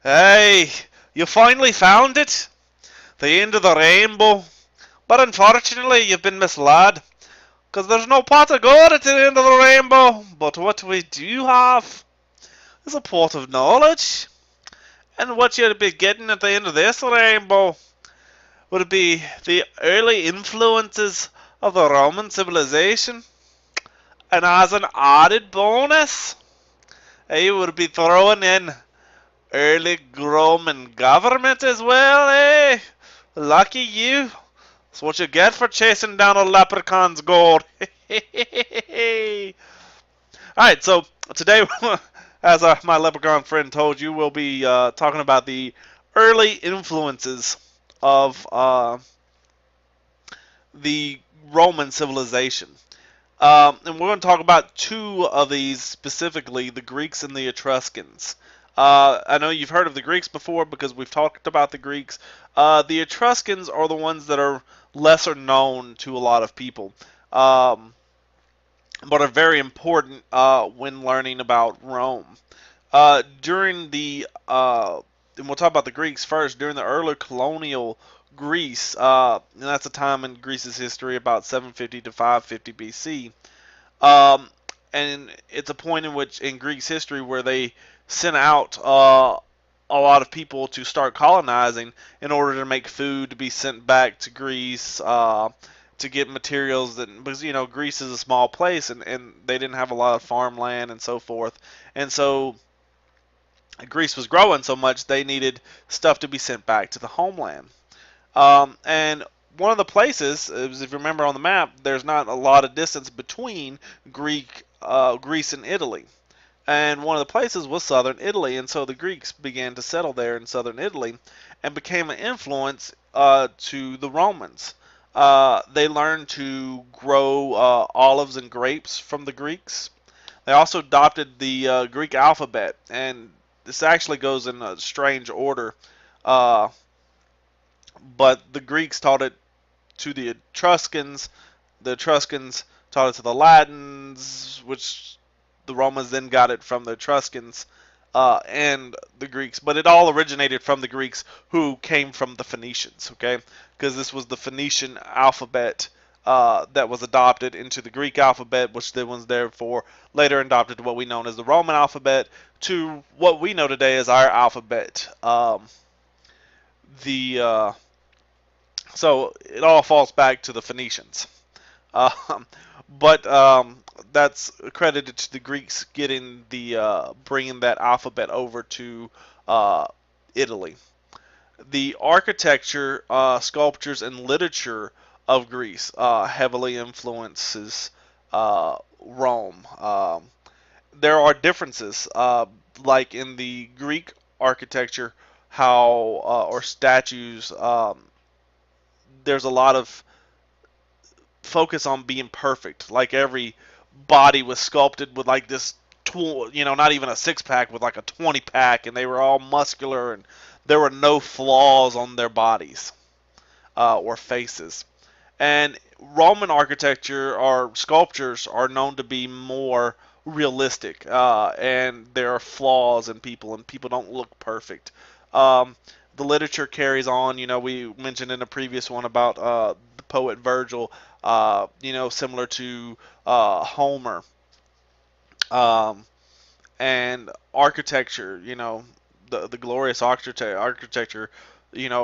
Hey, you finally found it? The end of the rainbow. But unfortunately, you've been misled. Because there's no pot of gold at the end of the rainbow. But what we do have is a pot of knowledge. And what you'll be getting at the end of this rainbow would be the early influences of the Roman civilization. And as an added bonus, you would be throwing in early Roman government as well, eh? Lucky you. That's what you get for chasing down a leprechaun's gold. Alright, so today, as my leprechaun friend told you, we'll be talking about the early influences of the Roman civilization. And we're going to talk about two of these specifically, the Greeks and the Etruscans. I know you've heard of the Greeks before because we've talked about the Greeks. The Etruscans are the ones that are lesser known to a lot of people, but are very important when learning about Rome. During the and we'll talk about the Greeks first. During the early colonial Greece, and that's a time in Greece's history about 750 to 550 BC. Um, and it's a point in which in Greece's history where they sent out a lot of people to start colonizing in order to make food to be sent back to Greece. To get materials that because Greece is a small place and they didn't have a lot of farmland and so forth, and so Greece was growing so much they needed stuff to be sent back to the homeland. And one of the places, if you remember on the map, there's not a lot of distance between Greece and Italy. And one of the places was southern Italy, and so the Greeks began to settle there in southern Italy and became an influence to the Romans. They learned to grow olives and grapes from the Greeks. They also adopted the Greek alphabet, and this actually goes in a strange order. Uh, but the Greeks taught it to the Etruscans. The Etruscans taught it to the Latins, which the Romans then got it from the Etruscans and the Greeks. But it all originated from the Greeks who came from the Phoenicians, okay? Because this was the Phoenician alphabet that was adopted into the Greek alphabet, which then was therefore later adopted to what we know as the Roman alphabet, to what we know today as our alphabet. The So it all falls back to the Phoenicians. Um, but that's credited to the Greeks getting the bringing that alphabet over to uh, Italy. The architecture, sculptures, and literature of Greece heavily influences Rome. There are differences, like in the Greek architecture, how or statues. There's a lot of focus on being perfect. Like every body was sculpted with like this, not even a six pack, with like a 20 pack, and they were all muscular, and there were no flaws on their bodies or faces. And Roman architecture or sculptures are known to be more realistic, and there are flaws in people, and people don't look perfect. Um, the literature carries on. We mentioned in a previous one about the poet Virgil. Similar to Homer, um, and architecture. The glorious architecture.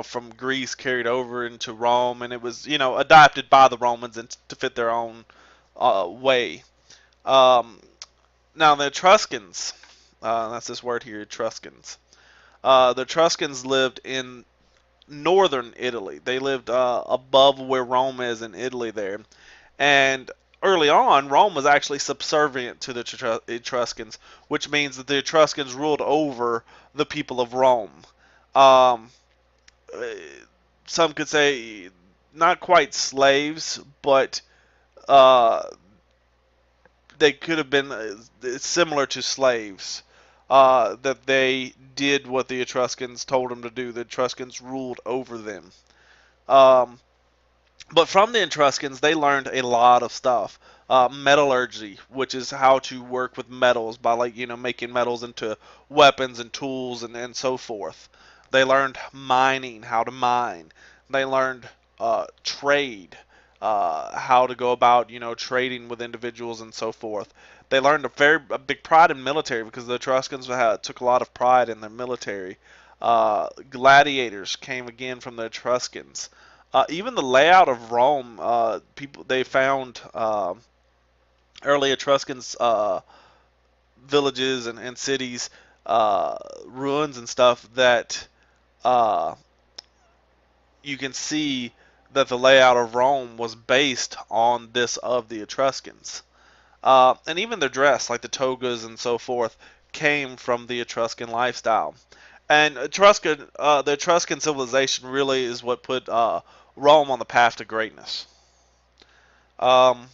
From Greece carried over into Rome, and it was adapted by the Romans and to fit their own way. Um, Now the Etruscans, that's this word here, Etruscans. The Etruscans lived in northern Italy. They lived above where Rome is in Italy there. And early on, Rome was actually subservient to the Etruscans, which means that the Etruscans ruled over the people of Rome. Um, uh, some could say not quite slaves, but uh, they could have been similar to slaves. That they did what the Etruscans told them to do. The Etruscans ruled over them. Um, but from the Etruscans, they learned a lot of stuff. metallurgy, which is how to work with metals by like making metals into weapons and tools and so forth. They learned mining, how to mine. They learned trade, how to go about trading with individuals and so forth. They learned a big pride in military because the Etruscans took a lot of pride in their military. Gladiators came again from the Etruscans. Even the layout of Rome, people they found early Etruscans villages and cities, ruins and stuff that uh, you can see that the layout of Rome was based on this of the Etruscans. And even their dress, like the togas and so forth, came from the Etruscan lifestyle. And the Etruscan civilization really is what put Rome on the path to greatness. Um,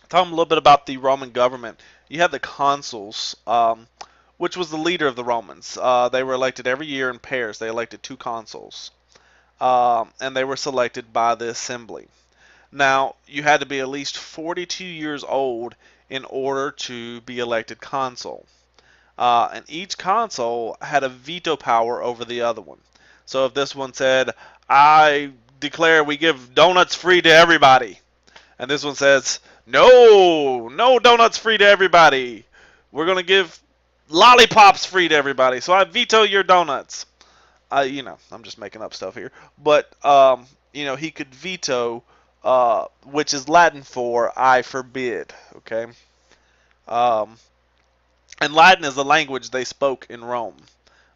Talking a little bit about the Roman government, you had the consuls, which was the leader of the Romans. They were elected every year in pairs. They elected two consuls, and they were selected by the assembly. Now, you had to be at least 42 years old in order to be elected consul. And each consul had a veto power over the other one. So if this one said, I declare we give donuts free to everybody, and this one says, no, no donuts free to everybody. We're going to give lollipops free to everybody. So I veto your donuts. I'm just making up stuff here. But, he could veto, which is Latin for I forbid. Okay. Um, and Latin is the language they spoke in Rome.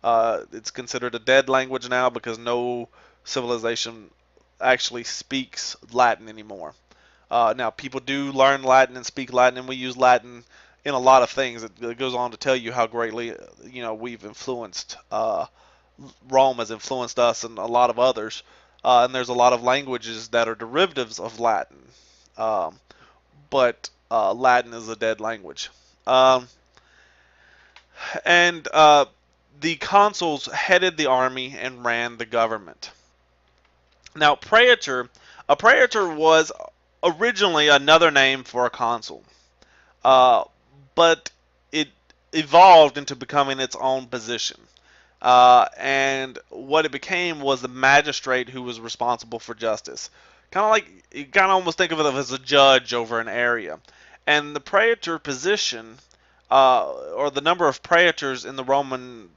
It's considered a dead language now because no civilization actually speaks Latin anymore. Now, people do learn Latin and speak Latin, and we use Latin in a lot of things. It goes on to tell you how greatly, we've influenced. Rome has influenced us and a lot of others. And there's a lot of languages that are derivatives of Latin. Um, but Latin is a dead language. Um, and the consuls headed the army and ran the government. Now, a praetor was originally another name for a consul. uh, but it evolved into becoming its own position. And what it became was the magistrate who was responsible for justice. Kind of like, you kind of almost think of it as a judge over an area. And the praetor position, or the number of praetors in the Roman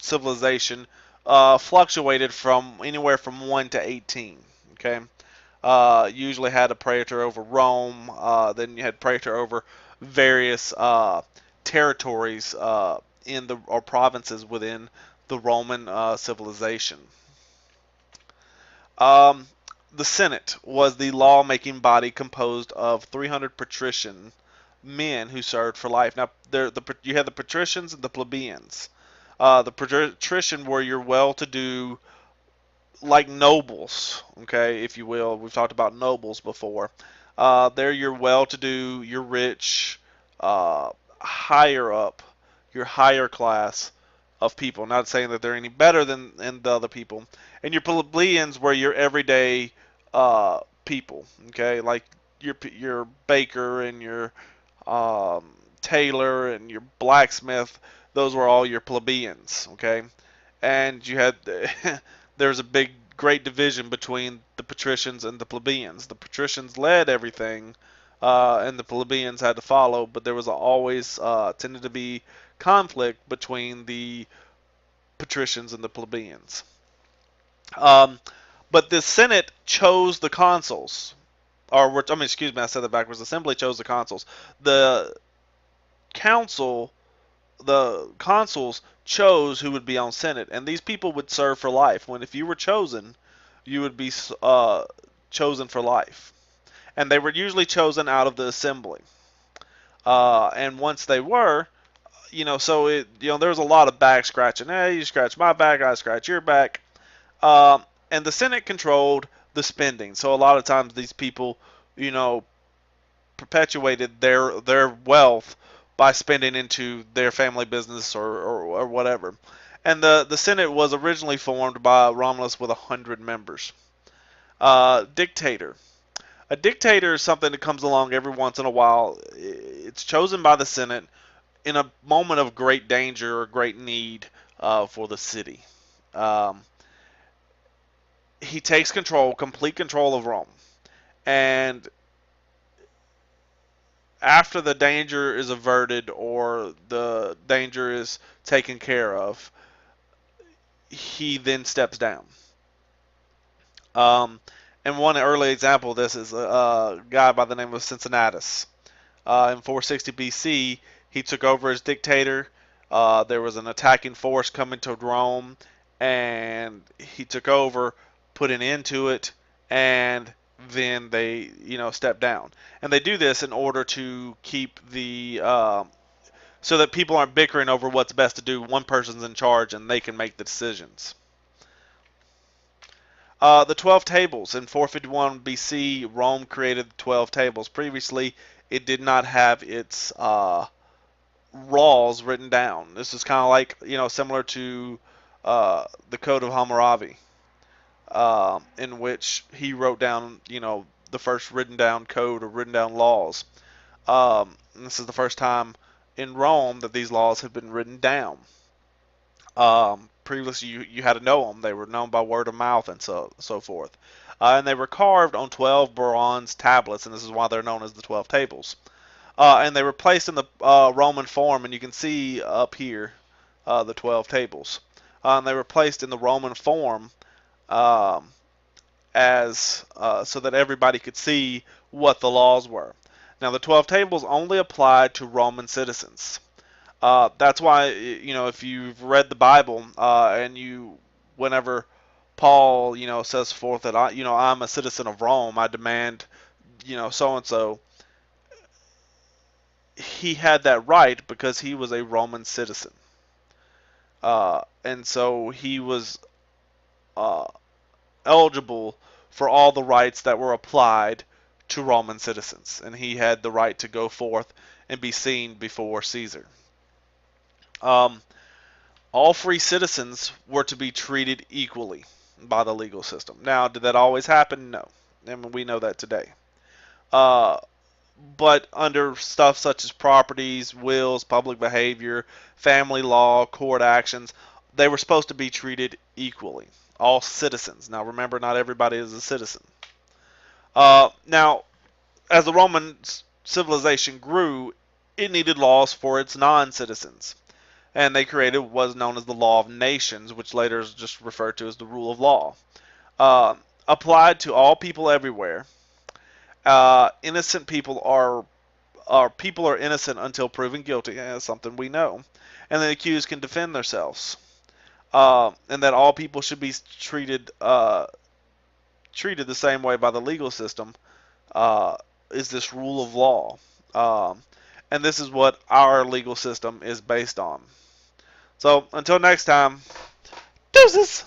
civilization, fluctuated from anywhere from 1 to 18. Okay? Usually had a praetor over Rome. Then you had praetor over various territories in the or provinces within the Roman civilization. Um, the Senate was the law-making body composed of 300 patrician men who served for life. Now, you had the patricians and the plebeians. The patrician were your well-to-do, like nobles, okay, if you will. We've talked about nobles before. They're your well-to-do, your rich, higher up, your higher class of people. Not saying that they're any better than the other people. And your plebeians were your everyday people, okay, like your baker and your um, tailor and your blacksmith. Those were all your plebeians, okay. And you had there's a great division between the patricians and the plebeians. The patricians led everything, and the plebeians had to follow, but there was always tended to be conflict between the patricians and the plebeians. Um, but the Senate chose the consuls, excuse me, I said that backwards. The Assembly chose the consuls. The council the consuls chose who would be on Senate, and these people would serve for life. When if you were chosen, you would be chosen for life, and they were usually chosen out of the assembly. And once they were, so there was a lot of back scratching. Hey, you scratch my back, I scratch your back. And the Senate controlled the spending, so a lot of times these people, you know, perpetuated their wealth by spending into their family business or whatever. And the Senate was originally formed by Romulus with 100 members. Dictator. A dictator is something that comes along every once in a while. It's chosen by the Senate in a moment of great danger or great need for the city. Um, he takes control, complete control of Rome. And after the danger is averted or the danger is taken care of, he then steps down. Um, and one early example of this is a guy by the name of Cincinnatus. In 460 BC, he took over as dictator. There was an attacking force coming to Rome, and he took over, put an end to it, and then they, stepped down. And they do this in order to keep so that people aren't bickering over what's best to do. One person's in charge, and they can make the decisions. The 12 tables. In 451 BC, Rome created the 12 tables. Previously, it did not have its laws written down. This is kind of like, similar to the Code of Hammurabi, in which he wrote down, the first written down code or written down laws. And this is the first time in Rome that these laws have been written down. Previously, you had to know them. They were known by word of mouth and so forth. And they were carved on 12 bronze tablets, and this is why they're known as the 12 tables. And they were placed in the Roman form, and you can see up here the 12 tables. And they were placed in the Roman form um, as so that everybody could see what the laws were. Now, the 12 tables only applied to Roman citizens. That's why, if you've read the Bible and whenever Paul, says forth that I'm a citizen of Rome, I demand, so and so, he had that right because he was a Roman citizen. And so he was uh, eligible for all the rights that were applied to Roman citizens. And he had the right to go forth and be seen before Caesar. Um, all free citizens were to be treated equally by the legal system. Now, did that always happen? No. I mean, we know that today. Uh, but under stuff such as properties, wills, public behavior, family law, court actions, they were supposed to be treated equally. All citizens. Now, remember, not everybody is a citizen. Now, as the Roman civilization grew, it needed laws for its non-citizens. And they created what was known as the Law of Nations, which later is just referred to as the Rule of Law. Applied to all people everywhere. Innocent people are innocent until proven guilty. That's something we know. And the accused can defend themselves. And that all people should be treated the same way by the legal system is this rule of law. And this is what our legal system is based on. So until next time, deuces!